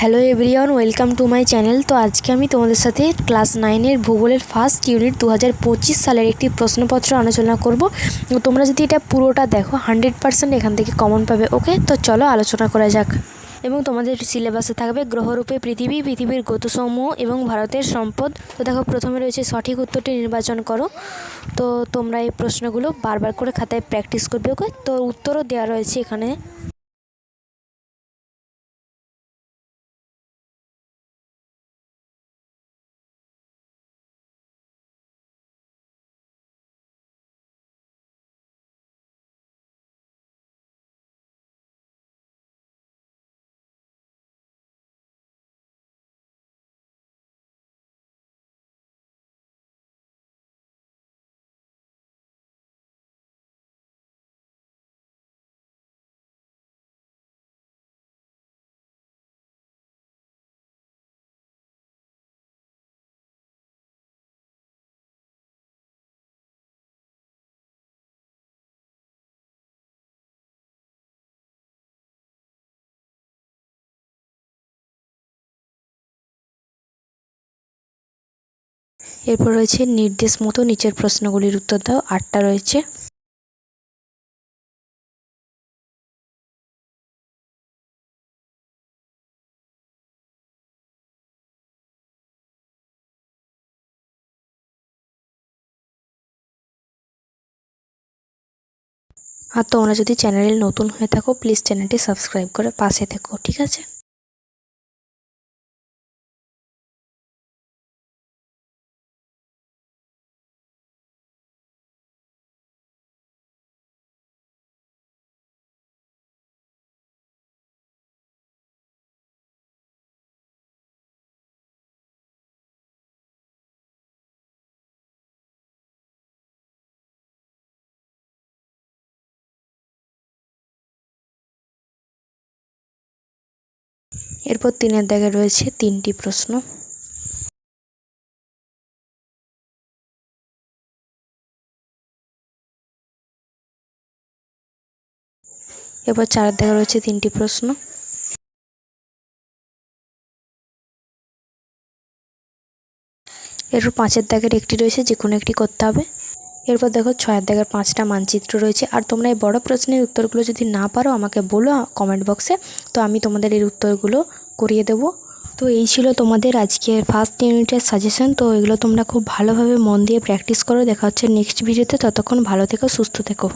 Hello everyone, welcome to my channel. তো আজকে আমি তোমাদের সাথে ক্লাস 9-এর ভূগোলের ফার্স্ট ইউনিট 2025 সালের একটি প্রশ্নপত্র আলোচনা করব। তোমরা যদি এটা পুরোটা দেখো 100% এখান থেকে কমন পাবে। ওকে, তো চলো আলোচনা করা যাক। এবং তোমাদের সিলেবাসে থাকবে গ্রহরূপে পৃথিবী, পৃথিবীর গতিসমূহ এবং ভারতের সম্পদ। তো দেখো, প্রথমে রয়েছে সঠিক উত্তরটি নির্বাচন করো। তো তোমরা এই প্রশ্নগুলো বারবার করে খাতায় প্র্যাকটিস করবে। ওকে, তো উত্তরও দেওয়া রয়েছে এখানে। এরপর রয়েছে নির্দেশ মতো নিচের প্রশ্নগুলির উত্তর দাও। 8টা রয়েছে। আর তোমরা যদি চ্যানেলে নতুন হয়ে থাকো, প্লিজ চ্যানেলটি সাবস্ক্রাইব করে পাশে থেকো, ঠিক আছে? এরপর 3-এর দাগে রয়েছে 3টি প্রশ্ন। এরপর 4-এর দাগে রয়েছে 3টি প্রশ্ন। এরপর 5-এর দাগের একটি রয়েছে, যে কোনো একটি করতে হবে। এরপর দেখো 6-এর দাগের 5টা মানচিত্র রয়েছে। আর তোমরা এই বড় প্রশ্নের উত্তরগুলো যদি না পারো আমাকে বলো কমেন্ট বক্সে, তো আমি তোমাদের এই উত্তরগুলো করিয়ে দেবো। তো এই ছিল তোমাদের আজকের ফার্স্ট ইউনিটের সাজেশন। তো এগুলো তোমরা খুব ভালোভাবে মন দিয়ে প্র্যাকটিস করো। দেখা হচ্ছে নেক্সট ভিডিওতে। ততক্ষণ ভালো থেকো, সুস্থ থেকো।